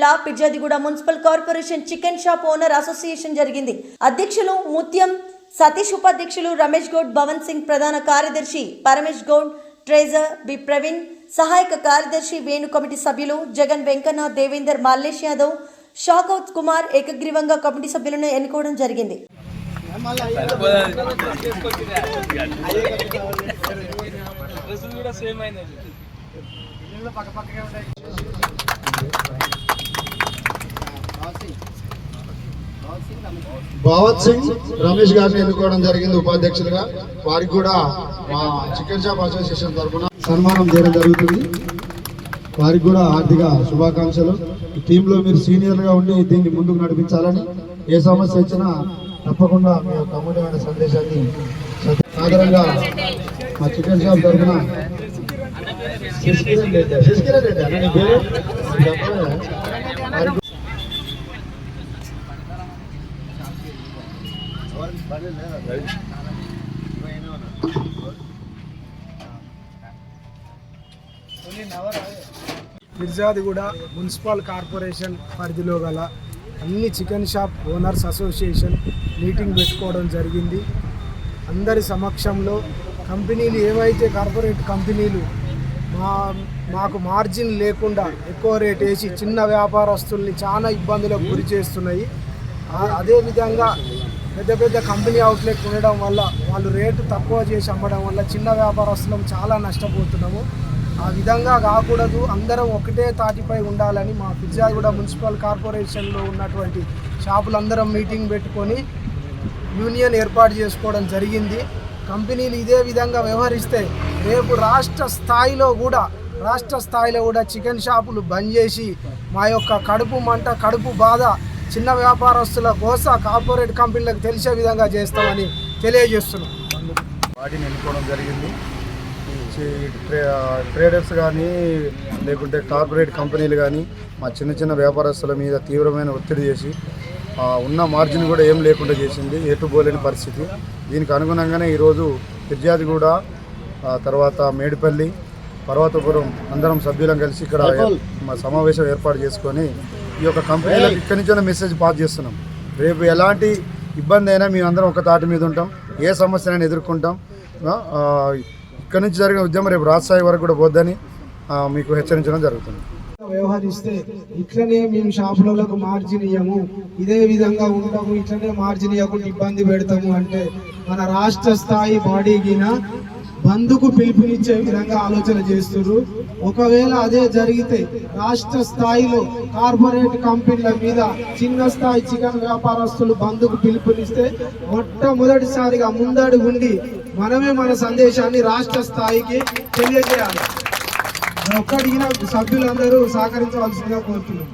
జిల్లా Peerzadiguda municipal corporation chicken shop owner association జరిగింది. అధ్యక్షులు ముత్యం సతీష్, ఉపాధ్యక్షులు రమేష్ గౌడ్, భవన్ సింగ్, ప్రధాన కార్యదర్శి పరమేష్ గౌడ్, ట్రెజరర్ బి ప్రవీణ్, సహాయక కార్యదర్శి వేణు, కమిటీ సభ్యులు జగన్, వెంకన్న, దేవేందర్, మల్లేష్ యాదవ్, షాకౌత్ కుమార్ ఏకగ్రీవంగా కమిటీ సభ్యులను ఎన్నుకోవడం జరిగింది. భవత్ సింగ్, రమేష్ గారిని ఎన్నుకోవడం జరిగింది ఉపాధ్యక్షులుగా. వారికి కూడా మా చికెన్ షాప్ అసోసియేషన్ తరఫున సన్మానం చేయడం జరుగుతుంది. వారికి కూడా హార్దిక శుభాకాంక్షలు. ఈ టీంలో మీరు సీనియర్గా ఉండి దీన్ని ముందుకు నడిపించాలని, ఏ సమస్య వచ్చినా తప్పకుండా మీ యొక్క అమూల్యమైన సందేశాన్ని సాధారణంగా మా చికెన్ షాప్ తరఫున పిర్జాదిగూడ మున్సిపల్ కార్పొరేషన్ పరిధిలో గల అన్ని chicken shop owners association meeting పెట్టుకోవడం జరిగింది. అందరి సమక్షంలో కంపెనీలు ఏవైతే కార్పొరేట్ కంపెనీలు మాకు మార్జిన్ లేకుండా ఎక్కువ రేట్ వేసి చిన్న వ్యాపారస్తుల్ని చాలా ఇబ్బందులకు గురి చేస్తున్నాయి. అదేవిధంగా పెద్ద పెద్ద కంపెనీ అవుట్లెట్ ఉండడం వల్ల వాళ్ళు రేటు తక్కువ చేసి అమ్మడం వల్ల చిన్న వ్యాపారస్తులం చాలా నష్టపోతున్నాము. ఆ విధంగా కాకూడదు, అందరం ఒకటే తాటిపై ఉండాలని మా పిర్జాదిగూడ మున్సిపల్ కార్పొరేషన్లో ఉన్నటువంటి షాపులందరం మీటింగ్ పెట్టుకొని యూనియన్ ఏర్పాటు చేసుకోవడం జరిగింది. కంపెనీలు ఇదే విధంగా వ్యవహరిస్తే రేపు రాష్ట్ర స్థాయిలో కూడా చికెన్ షాపులు బంద్ చేసి మా యొక్క కడుపు మంట, కడుపు బాధ చిన్న వ్యాపారస్తుల కోస కార్పొరేట్ కంపెనీలకు తెలిసే విధంగా చేస్తామని తెలియజేస్తున్నాం. వాటిని ఎన్నుకోవడం జరిగింది. ట్రేడర్స్ కానీ లేకుంటే కార్పొరేట్ కంపెనీలు కానీ మా చిన్న చిన్న వ్యాపారస్తుల మీద తీవ్రమైన ఒత్తిడి చేసి ఉన్న మార్జిన్ కూడా ఏం లేకుండా చేసింది, ఎటుపోలేని పరిస్థితి. దీనికి అనుగుణంగానే ఈరోజు పిర్జాదిగూడ, తర్వాత మేడిపల్లి, పర్వతపురం అందరం సభ్యులం కలిసి ఇక్కడ మా సమావేశం ఏర్పాటు చేసుకొని ఈ యొక్క కంపెనీలకు ఇక్కడి నుంచే మెసేజ్ పాస్ చేస్తున్నాం. రేపు ఎలాంటి ఇబ్బంది అయినా మేము అందరం ఒక తాటి మీద ఉంటాం, ఏ సమస్యనైనా ఎదుర్కొంటాం. ఇక్కడి నుంచి జరిగిన ఉద్యమం రేపు రాజస్థాయి వరకు కూడా పోద్దని మీకు హెచ్చరించడం జరుగుతుంది. వ్యవహరిస్తే ఇట్లనే మేము షాపులకు మార్జిన్ ఇయ్యము, ఇదే విధంగా ఉంటాము, ఇట్లనే మార్జిన్ ఇవ్వకుండా ఇబ్బంది పెడతాము అంటే మన రాష్ట్ర స్థాయి బాడీకిన బంధుకు పిలుపునిచ్చే విధంగా ఆలోచన చేస్తున్నారు. ఒకవేళ అదే జరిగితే రాష్ట్ర స్థాయిలో కార్పొరేట్ కంపెనీల మీద చిన్న స్థాయి చికెన్ వ్యాపారస్తులు బంధుకు పిలుపునిస్తే మొట్టమొదటిసారిగా ముందడు ఉండి మనమే మన సందేశాన్ని రాష్ట్ర స్థాయికి తెలియజేయాలి. ఒక్కడిగిన సభ్యులందరూ సహకరించవలసిందిగా కోరుతున్నాం.